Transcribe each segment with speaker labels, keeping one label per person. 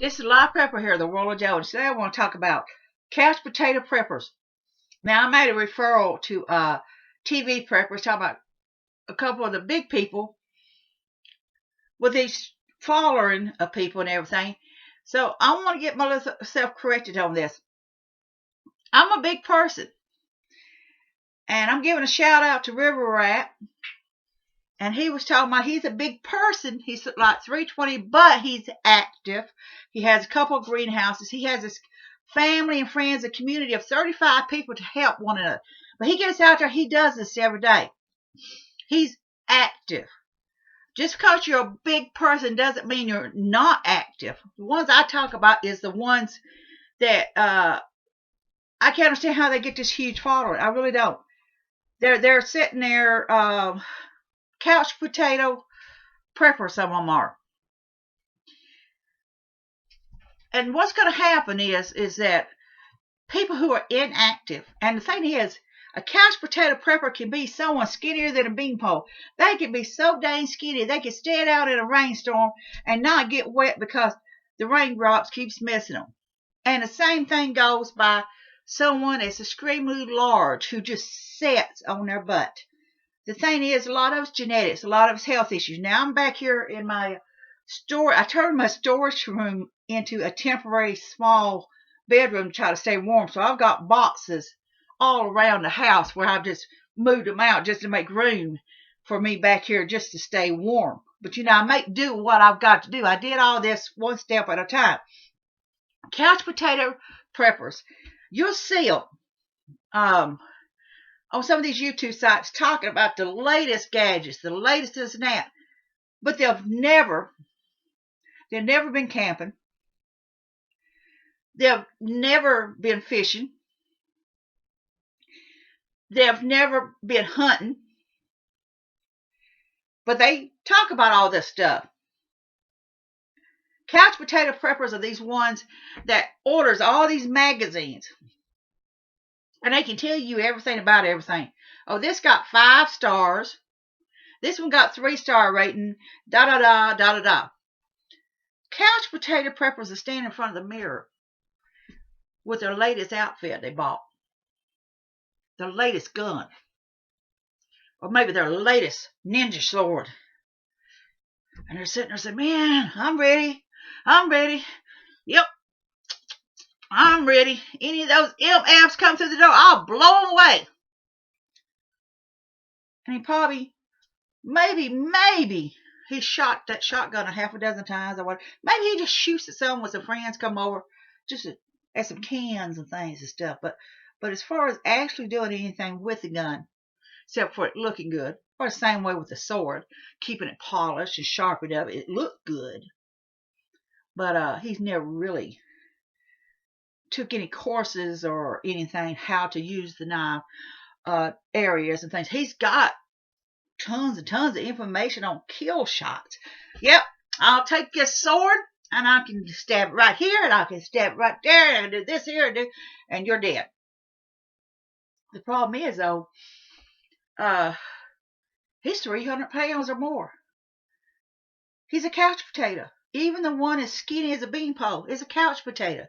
Speaker 1: It's a live prepper here, the World of Joe, and today I want to talk about couch potato preppers. Now, I made a referral to TV preppers, talking about a couple of the big people with these following of people and everything. So I want to get myself corrected on this. I'm a big person, and I'm giving a shout out to River Rat. And he was talking about he's a big person. He's like 320, but he's active. He has a couple of greenhouses. He has his family and friends, a community of 35 people to help one another. But he gets out there, he does this every day. He's active. Just because you're a big person doesn't mean you're not active. The ones I talk about is the ones that I can't understand how they get this huge following. I really don't. They're sitting there couch potato prepper, some of them are. And what's going to happen is that people who are inactive, and the thing is, a couch potato prepper can be someone skinnier than a beanpole. They can be so dang skinny they can stand out in a rainstorm and not get wet because the raindrops keeps messing them. And the same thing goes by someone that's extremely large who just sits on their butt. The thing is, a lot of it's genetics, a lot of it's health issues. Now I'm back here in my store. I turned my storage room into a temporary small bedroom to try to stay warm. So I've got boxes all around the house where I've just moved them out just to make room for me back here just to stay warm. But I make do what I've got to do. I did all this one step at a time. Couch potato preppers. You'll see them on some of these YouTube sites talking about the latest gadgets, the latest this and that. But they've never been camping. They've never been fishing. They've never been hunting. But they talk about all this stuff. Couch potato preppers are these ones that orders all these magazines. And they can tell you everything about everything. Oh, this got 5 stars. This one got 3-star rating. Da da da da da da. Couch potato preppers are standing in front of the mirror with their latest outfit they bought. Their latest gun. Or maybe their latest ninja sword. And they're sitting there saying, man, I'm ready. I'm ready. Yep. I'm ready. Any of those amps come through the door, I'll blow them away. And he probably, maybe he shot that shotgun a half a dozen times or what. Maybe he just shoots at someone with some friends come over just at some cans and things and stuff. But as far as actually doing anything with the gun, except for it looking good, or the same way with the sword, keeping it polished and sharpened up, it looked good. But he's never really took any courses or anything how to use the knife areas and things. He's got tons and tons of information on kill shots. Yep, I'll take this sword and I can stab it right here and I can stab it right there and do this here and you're dead. The problem is though, he's 300 pounds or more. He's a couch potato. Even the one as skinny as a beanpole is a couch potato.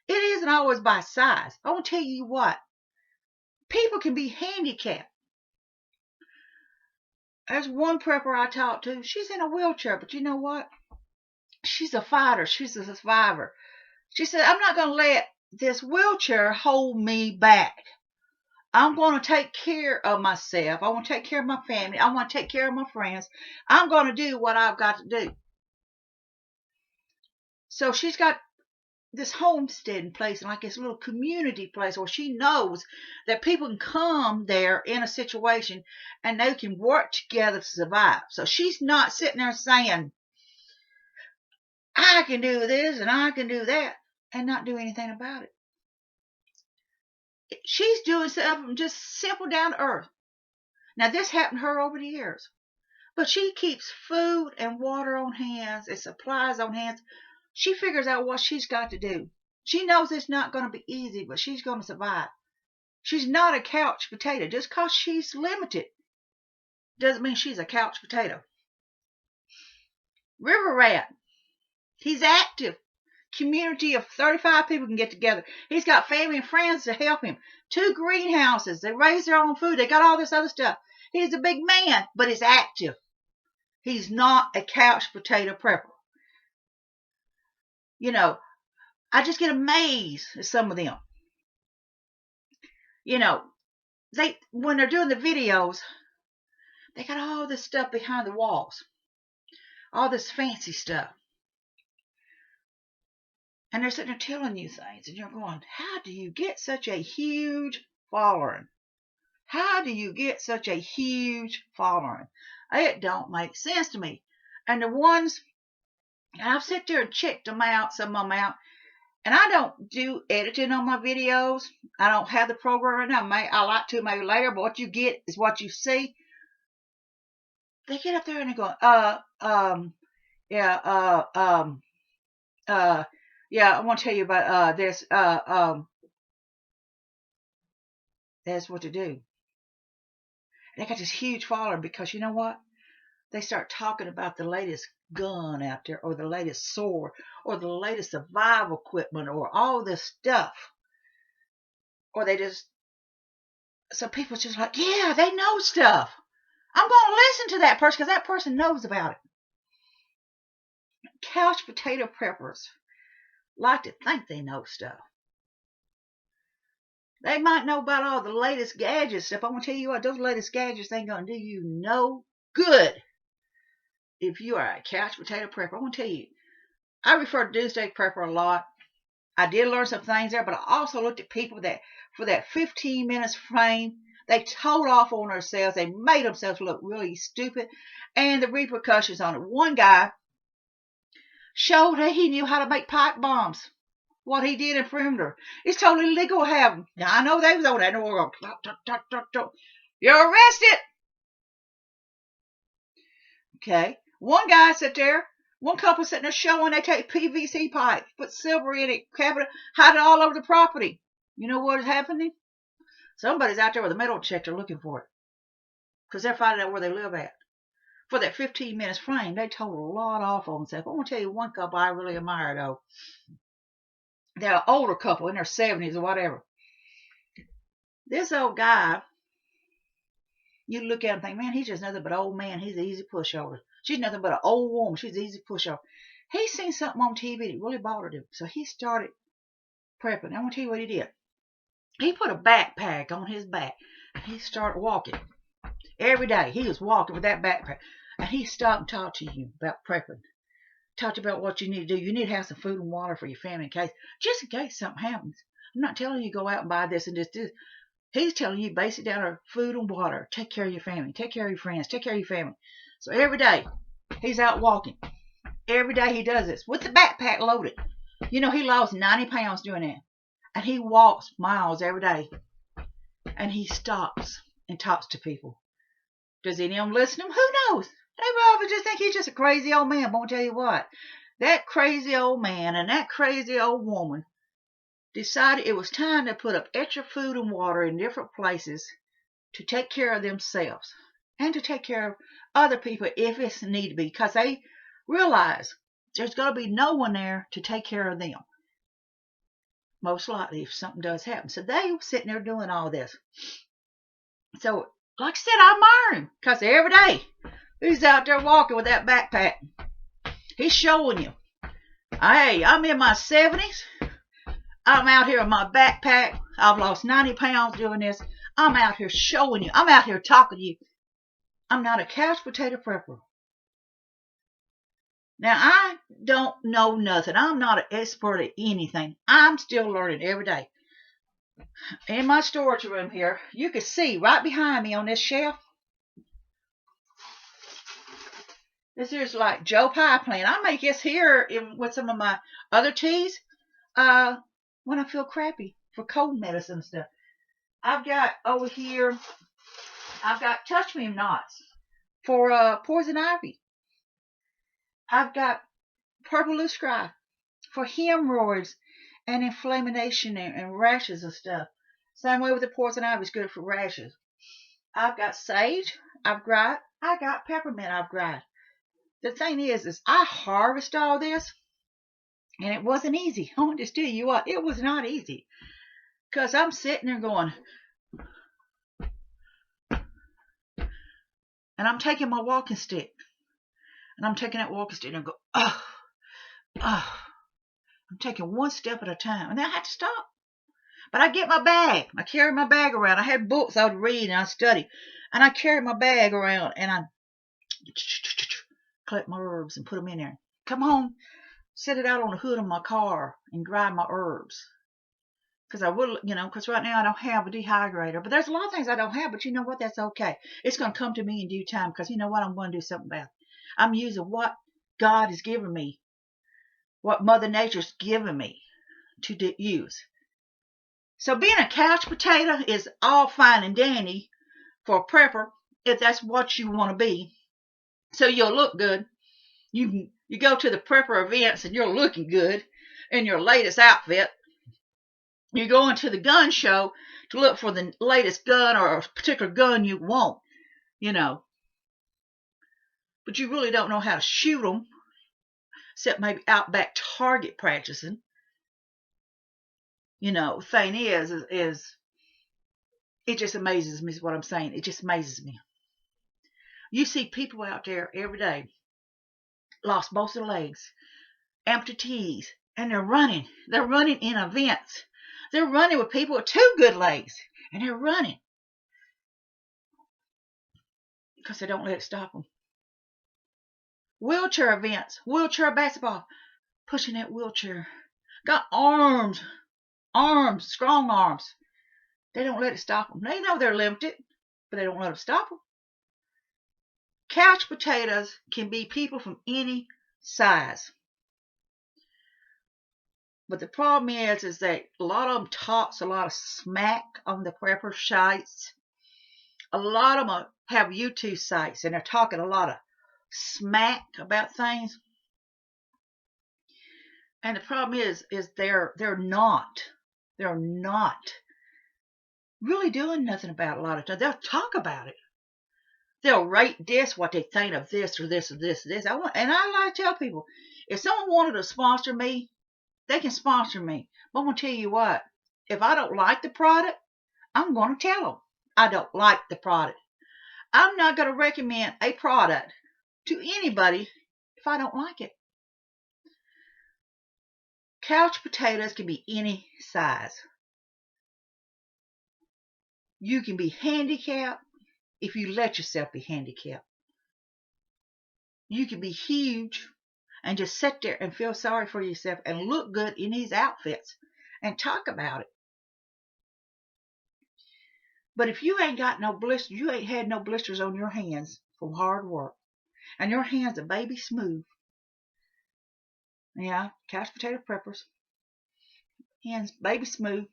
Speaker 1: It isn't always by size. I want to tell you what. People can be handicapped. There's one prepper I talked to. She's in a wheelchair, but you know what? She's a fighter. She's a survivor. She said, I'm not going to let this wheelchair hold me back. I'm going to take care of myself. I want to take care of my family. I want to take care of my friends. I'm going to do what I've got to do. So she's got this homesteading place and like this little community place where she knows that people can come there in a situation and they can work together to survive. So she's not sitting there saying, I can do this and I can do that and not do anything about it. She's doing something just simple down to earth. Now this happened to her over the years, but she keeps food and water on hands and supplies on hands. She figures out what she's got to do. She knows it's not going to be easy, but she's going to survive. She's not a couch potato. Just because she's limited doesn't mean she's a couch potato. River Rat. He's active. community of 35 people can get together. He's got family and friends to help him. 2 greenhouses. They raise their own food. They got all this other stuff. He's a big man, but he's active. He's not a couch potato prepper. You know, I just get amazed at some of them. You know, when they're doing the videos, they got all this stuff behind the walls. All this fancy stuff. And they're sitting there telling you things, and you're going, how do you get such a huge following? How do you get such a huge following? It don't make sense to me. And the ones, and I've sat there and checked them out, some of them out, and I don't do editing on my videos. I don't have the program right now. I like to maybe later, but what you get is what you see. They get up there and they go, yeah, I want to tell you about this. That's what to do. They got this huge following because you know what? They start talking about the latest gun out there, or the latest sword, or the latest survival equipment, or all this stuff. Or so people's just like, yeah, they know stuff. I'm going to listen to that person because that person knows about it. Couch potato preppers like to think they know stuff. They might know about all the latest gadgets stuff. I'm going to tell you what, those latest gadgets ain't going to do you no good if you are a couch potato prepper. I'm going to tell you, I refer to Doomsday Prepper a lot. I did learn some things there, but I also looked at people that for that 15 minutes frame, they told off on themselves. They made themselves look really stupid, and the repercussions on it. One guy showed that he knew how to make pipe bombs. What he did in perimeter. It's totally legal to have them. Now, I know they was on that. You're arrested. Okay. One guy sat there. One couple sitting there showing they take PVC pipe, put silver in it, hide it all over the property. You know what is happening? Somebody's out there with a metal detector looking for it. Because they're finding out where they live at. For that 15 minutes frame, they told a lot off on themselves. I'm going to tell you one couple I really admire, though. They're an older couple in their 70s or whatever. This old guy, you look at him and think, man, he's just nothing but an old man. He's an easy pushover. She's nothing but an old woman. She's an easy pushover. He seen something on TV that really bothered him. So he started prepping. I want to tell you what he did. He put a backpack on his back. And he started walking. Every day he was walking with that backpack. And he stopped and talked to you about prepping. Talked about what you need to do. You need to have some food and water for your family just in case something happens. I'm not telling you go out and buy this and this. He's telling you basic down to food and water. Take care of your family. Take care of your friends. Take care of your family. So every day he's out walking. Every day he does this with the backpack loaded. You know, he lost 90 pounds doing that. And he walks miles every day. And he stops and talks to people. Does any of them listen to him? Who knows? They probably just think he's just a crazy old man. But I'll tell you what. That crazy old man and that crazy old woman decided it was time to put up extra food and water in different places to take care of themselves and to take care of other people if it's need to be, because they realize there's going to be no one there to take care of them, most likely, if something does happen. So they were sitting there doing all this. So, like I said, I admire him because every day he's out there walking with that backpack. He's showing you, hey, I'm in my 70s. I'm out here with my backpack. I've lost 90 pounds doing this. I'm out here showing you. I'm out here talking to you. I'm not a couch potato prepper. Now, I don't know nothing. I'm not an expert at anything. I'm still learning every day. In my storage room here, you can see right behind me on this shelf. This is like Joe Pie plant. I make this here with some of my other teas when I feel crappy for cold medicine and stuff. I've got over here, I've got touch me knots for poison ivy. I've got purple loosestrife for hemorrhoids and inflammation and rashes and stuff. Same way with the poison ivy is good for rashes. I've got sage I've got. I got peppermint I've got. The thing is I harvest all this And it wasn't easy. I want to tell you what, it was not easy. Because I'm sitting there going, and I'm taking my walking stick. And I'm taking that walking stick and I go, oh, oh. I'm taking one step at a time. And then I had to stop. But I get my bag. I carry my bag around. I had books I would read and I study. And I carry my bag around and I collect my herbs and put them in there. Come home, set it out on the hood of my car and dry my herbs. Because I would, because right now I don't have a dehydrator. But there's a lot of things I don't have, but you know what? That's okay. It's going to come to me in due time because you know what? I'm going to do something about it. I'm using what God has given me, what Mother Nature's given me to use. So being a couch potato is all fine and dandy for a prepper if that's what you want to be. So you'll look good. You go to the prepper events and you're looking good in your latest outfit. You're going to the gun show to look for the latest gun or a particular gun you want, But you really don't know how to shoot them, except maybe out back target practicing. Thing is it just amazes me is what I'm saying. It just amazes me. You see people out there every day, lost both their legs, amputees, and they're running. They're running in events. They're running with people with 2 good legs, and they're running because they don't let it stop them. Wheelchair events, wheelchair basketball, pushing that wheelchair. Got arms, strong arms. They don't let it stop them. They know they're limited, but they don't let them stop them. Couch potatoes can be people from any size. But the problem is that a lot of them talks a lot of smack on the prepper sites. A lot of them have YouTube sites and they're talking a lot of smack about things. And the problem is they're not really doing nothing about a lot of times. They'll talk about it. They'll rate this, what they think of this or this or this or this. And I like to tell people, if someone wanted to sponsor me, they can sponsor me. But I'm going to tell you what, if I don't like the product, I'm going to tell them I don't like the product. I'm not going to recommend a product to anybody if I don't like it. Couch potatoes can be any size. You can be handicapped if you let yourself be handicapped. You can be huge and just sit there and feel sorry for yourself and look good in these outfits and talk about it. But if you ain't got no blisters, you ain't had no blisters on your hands from hard work, and your hands are baby smooth. Yeah, couch potato preppers. Hands baby smooth.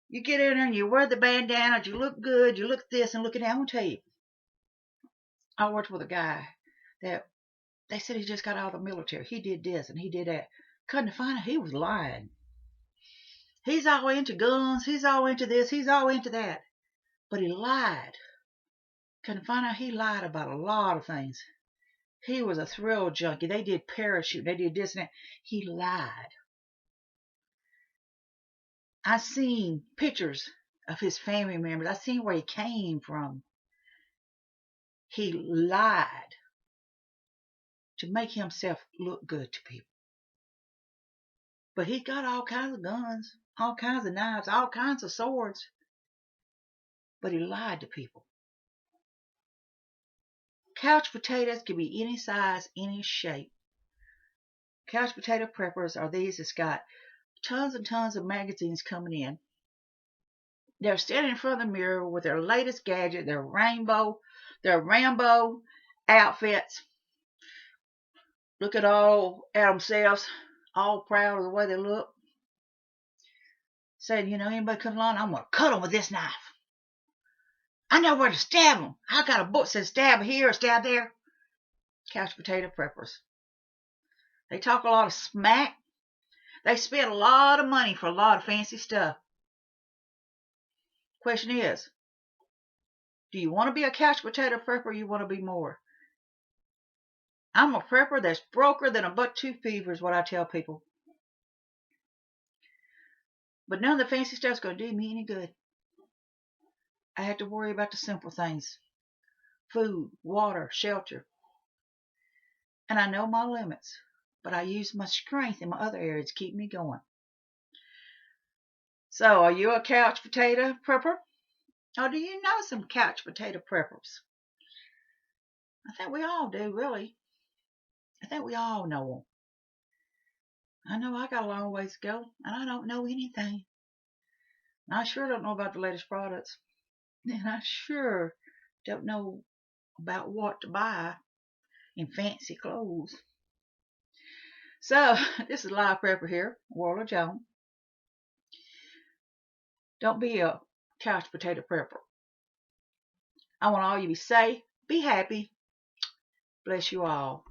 Speaker 1: You get in there and you wear the bandanas, you look good, you look this and look at that. I'm going to tell you, I worked with a guy that they said he just got out of the military. He did this and he did that. Couldn't find it. He was lying. He's all into guns. He's all into this. He's all into that. But he lied. Couldn't find out he lied about a lot of things. He was a thrill junkie. They did parachute. They did this and that. He lied. I seen pictures of his family members. I seen where he came from. He lied to make himself look good to people. But he got all kinds of guns, all kinds of knives, all kinds of swords. But he lied to people. Couch potatoes can be any size, any shape. Couch potato preppers are these that's got tons and tons of magazines coming in. They're standing in front of the mirror with their latest gadget, their Rambo outfits. Look at themselves, all proud of the way they look. Saying, anybody comes along, I'm going to cut them with this knife. I know where to stab them. I got a book that says stab here, stab there. Couch potato preppers. They talk a lot of smack. They spend a lot of money for a lot of fancy stuff. Question is, do you want to be a couch potato prepper or you want to be more? I'm a prepper that's broker than a buck-tooth fever is what I tell people. But none of the fancy stuff's going to do me any good. I have to worry about the simple things. Food, water, shelter. And I know my limits, but I use my strength in my other areas to keep me going. So, are you a couch potato prepper? Or do you know some couch potato preppers? I think we all do, really. I think we all know them. I know I got a long ways to go, and I don't know anything. I sure don't know about the latest products. And I sure don't know about what to buy in fancy clothes. So, this is Live Prepper here, Warla Joan. Don't be a couch potato prepper. I want all you to be safe, be happy. Bless you all.